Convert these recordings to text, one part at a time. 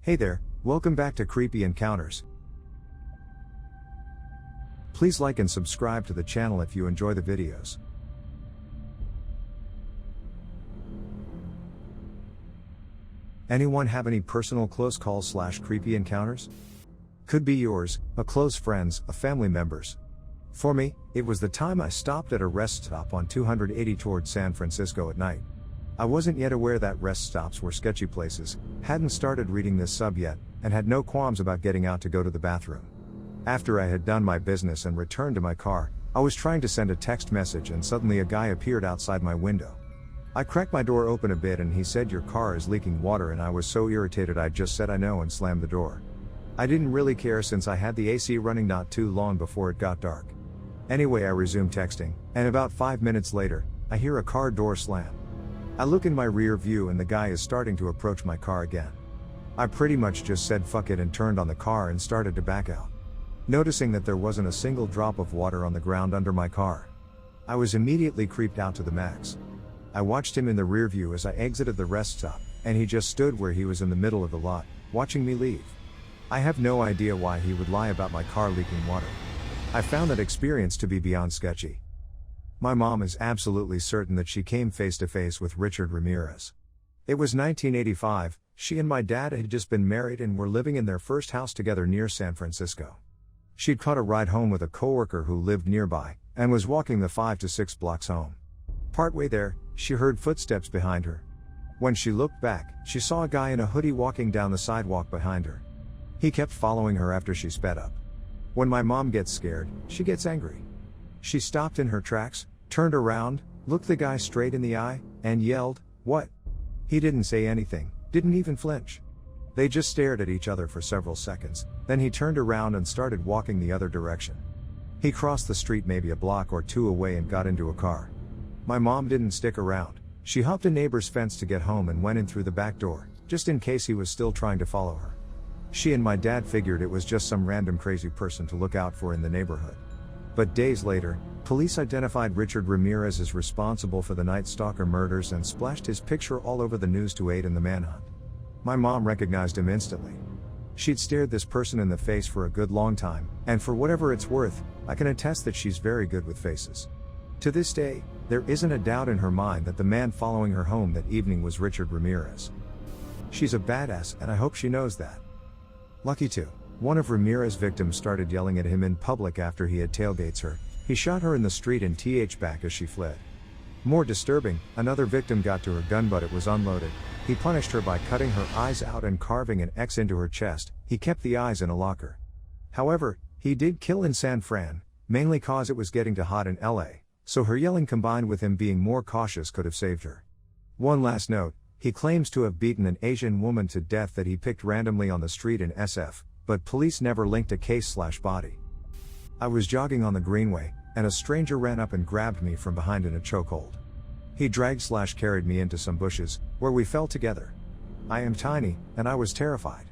Hey there, welcome back to Creepy Encounters. Please like and subscribe to the channel if you enjoy the videos. Anyone have any personal close calls / creepy encounters? Could be yours, a close friend's, a family member's. For me, it was the time I stopped at a rest stop on 280 towards San Francisco at night. I wasn't yet aware that rest stops were sketchy places, hadn't started reading this sub yet, and had no qualms about getting out to go to the bathroom. After I had done my business and returned to my car, I was trying to send a text message and suddenly a guy appeared outside my window. I cracked my door open a bit and he said, "Your car is leaking water," and I was so irritated I just said I know and slammed the door. I didn't really care since I had the AC running not too long before it got dark. Anyway, I resumed texting, and about 5 minutes later, I hear a car door slam. I look in my rear view and the guy is starting to approach my car again. I pretty much just said fuck it and turned on the car and started to back out. Noticing that there wasn't a single drop of water on the ground under my car, I was immediately creeped out to the max. I watched him in the rear view as I exited the rest stop, and he just stood where he was in the middle of the lot, watching me leave. I have no idea why he would lie about my car leaking water. I found that experience to be beyond sketchy. My mom is absolutely certain that she came face to face with Richard Ramirez. It was 1985, she and my dad had just been married and were living in their first house together near San Francisco. She'd caught a ride home with a coworker who lived nearby, and was walking the 5 to 6 blocks home. Partway there, she heard footsteps behind her. When she looked back, she saw a guy in a hoodie walking down the sidewalk behind her. He kept following her after she sped up. When my mom gets scared, she gets angry. She stopped in her tracks, turned around, looked the guy straight in the eye, and yelled, "What?" He didn't say anything, didn't even flinch. They just stared at each other for several seconds, then he turned around and started walking the other direction. He crossed the street maybe a block or two away and got into a car. My mom didn't stick around. She hopped a neighbor's fence to get home and went in through the back door, just in case he was still trying to follow her. She and my dad figured it was just some random crazy person to look out for in the neighborhood. But days later, police identified Richard Ramirez as responsible for the Night Stalker murders and splashed his picture all over the news to aid in the manhunt. My mom recognized him instantly. She'd stared this person in the face for a good long time, and for whatever it's worth, I can attest that she's very good with faces. To this day, there isn't a doubt in her mind that the man following her home that evening was Richard Ramirez. She's a badass, and I hope she knows that. Lucky too. One of Ramirez's victims started yelling at him in public after he had tailgates her. He shot her in the street and back as she fled. More disturbing, another victim got to her gun but it was unloaded. He punished her by cutting her eyes out and carving an X into her chest. He kept the eyes in a locker. However, he did kill in San Fran, mainly cause it was getting too hot in LA, so her yelling combined with him being more cautious could have saved her. One last note, he claims to have beaten an Asian woman to death that he picked randomly on the street in SF, but police never linked a case/body. I was jogging on the greenway, and a stranger ran up and grabbed me from behind in a chokehold. He dragged/carried me into some bushes, where we fell together. I am tiny, and I was terrified.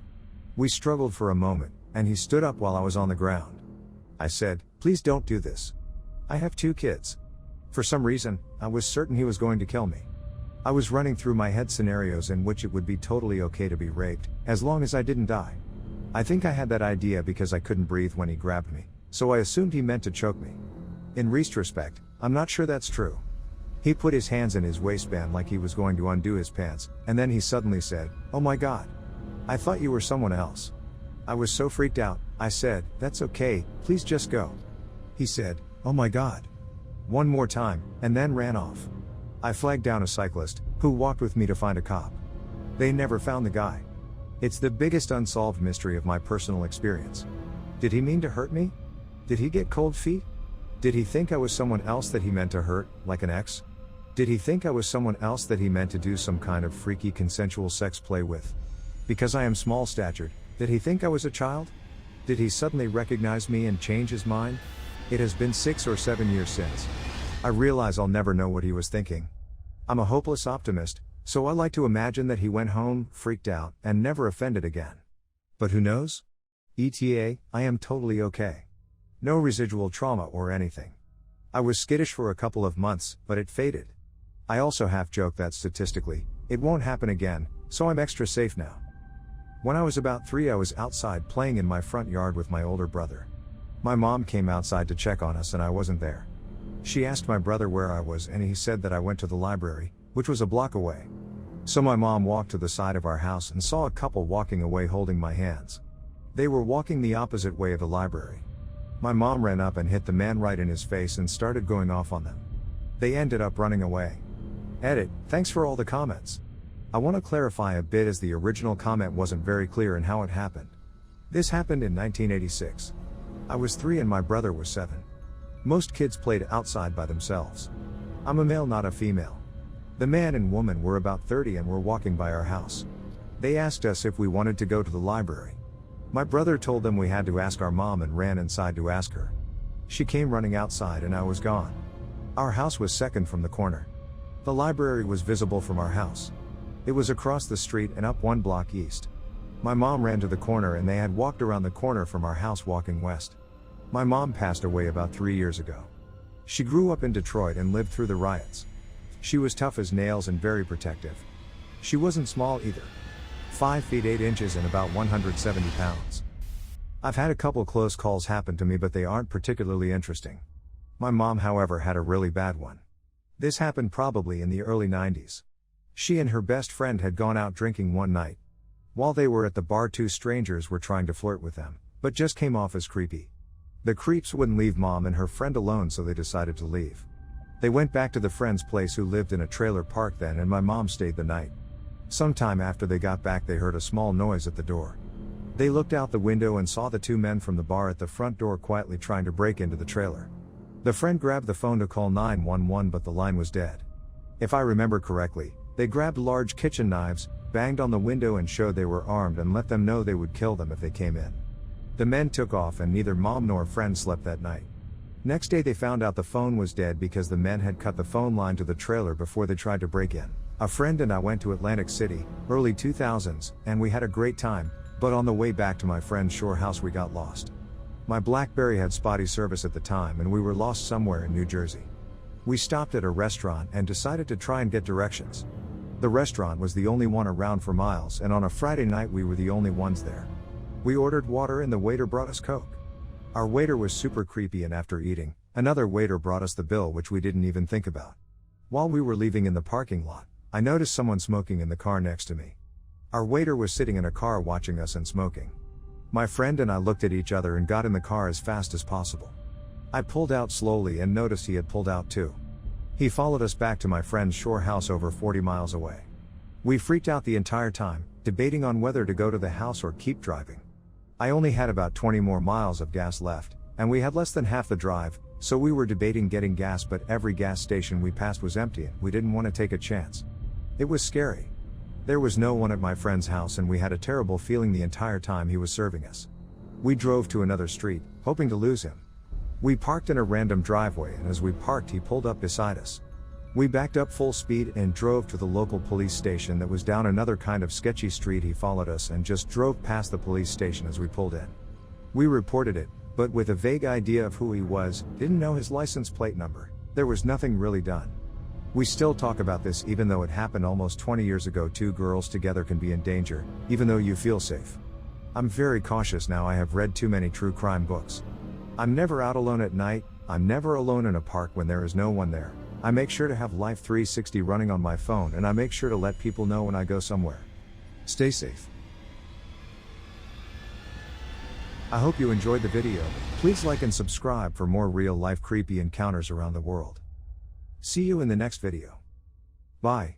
We struggled for a moment, and he stood up while I was on the ground. I said, "Please don't do this. I have 2 kids." For some reason, I was certain he was going to kill me. I was running through my head scenarios in which it would be totally okay to be raped, as long as I didn't die. I think I had that idea because I couldn't breathe when he grabbed me, so I assumed he meant to choke me. In retrospect, I'm not sure that's true. He put his hands in his waistband like he was going to undo his pants, and then he suddenly said, "Oh my God. I thought you were someone else." I was so freaked out, I said, "That's okay, please just go." He said, "Oh my God," one more time, and then ran off. I flagged down a cyclist, who walked with me to find a cop. They never found the guy. It's the biggest unsolved mystery of my personal experience. Did he mean to hurt me? Did he get cold feet? Did he think I was someone else that he meant to hurt, like an ex? Did he think I was someone else that he meant to do some kind of freaky consensual sex play with? Because I am small statured, did he think I was a child? Did he suddenly recognize me and change his mind? It has been 6 or 7 years since. I realize I'll never know what he was thinking. I'm a hopeless optimist, so I like to imagine that he went home, freaked out, and never offended again. But who knows? ETA, I am totally okay. No residual trauma or anything. I was skittish for a couple of months, but it faded. I also half joke that statistically, it won't happen again, so I'm extra safe now. When I was about 3, I was outside playing in my front yard with my older brother. My mom came outside to check on us and I wasn't there. She asked my brother where I was and he said that I went to the library, which was a block away. So my mom walked to the side of our house and saw a couple walking away holding my hands. They were walking the opposite way of the library. My mom ran up and hit the man right in his face and started going off on them. They ended up running away. Edit, thanks for all the comments. I want to clarify a bit as the original comment wasn't very clear in how it happened. This happened in 1986. I was 3 and my brother was 7. Most kids played outside by themselves. I'm a male, not a female. The man and woman were about 30 and were walking by our house. They asked us if we wanted to go to the library. My brother told them we had to ask our mom and ran inside to ask her. She came running outside and I was gone. Our house was second from the corner. The library was visible from our house. It was across the street and up 1 block east. My mom ran to the corner and they had walked around the corner from our house walking west. My mom passed away about 3 years ago. She grew up in Detroit and lived through the riots. She was tough as nails and very protective. She wasn't small either. 5 feet 8 inches and about 170 pounds. I've had a couple close calls happen to me but they aren't particularly interesting. My mom, however, had a really bad one. This happened probably in the early 90s. She and her best friend had gone out drinking one night. While they were at the bar, 2 strangers were trying to flirt with them, but just came off as creepy. The creeps wouldn't leave mom and her friend alone, so they decided to leave. They went back to the friend's place who lived in a trailer park then, and my mom stayed the night. Sometime after they got back they heard a small noise at the door. They looked out the window and saw the 2 men from the bar at the front door quietly trying to break into the trailer. The friend grabbed the phone to call 911 but the line was dead. If I remember correctly, they grabbed large kitchen knives, banged on the window and showed they were armed and let them know they would kill them if they came in. The men took off and neither mom nor friend slept that night. Next day they found out the phone was dead because the men had cut the phone line to the trailer before they tried to break in. A friend and I went to Atlantic City, early 2000s, and we had a great time, but on the way back to my friend's shore house we got lost. My BlackBerry had spotty service at the time and we were lost somewhere in New Jersey. We stopped at a restaurant and decided to try and get directions. The restaurant was the only one around for miles and on a Friday night we were the only ones there. We ordered water and the waiter brought us Coke. Our waiter was super creepy and after eating, another waiter brought us the bill which we didn't even think about. While we were leaving in the parking lot, I noticed someone smoking in the car next to me. Our waiter was sitting in a car watching us and smoking. My friend and I looked at each other and got in the car as fast as possible. I pulled out slowly and noticed he had pulled out too. He followed us back to my friend's shore house over 40 miles away. We freaked out the entire time, debating on whether to go to the house or keep driving. I only had about 20 more miles of gas left, and we had less than half the drive, so we were debating getting gas but every gas station we passed was empty and we didn't want to take a chance. It was scary. There was no one at my friend's house and we had a terrible feeling the entire time he was serving us. We drove to another street, hoping to lose him. We parked in a random driveway and as we parked he pulled up beside us. We backed up full speed and drove to the local police station that was down another kind of sketchy street. He followed us and just drove past the police station as we pulled in. We reported it, but with a vague idea of who he was, didn't know his license plate number. There was nothing really done. We still talk about this even though it happened almost 20 years ago. 2 girls together can be in danger, even though you feel safe. I'm very cautious now. I have read too many true crime books. I'm never out alone at night, I'm never alone in a park when there is no one there. I make sure to have Life 360 running on my phone and I make sure to let people know when I go somewhere. Stay safe. I hope you enjoyed the video. Please like and subscribe for more real life creepy encounters around the world. See you in the next video. Bye.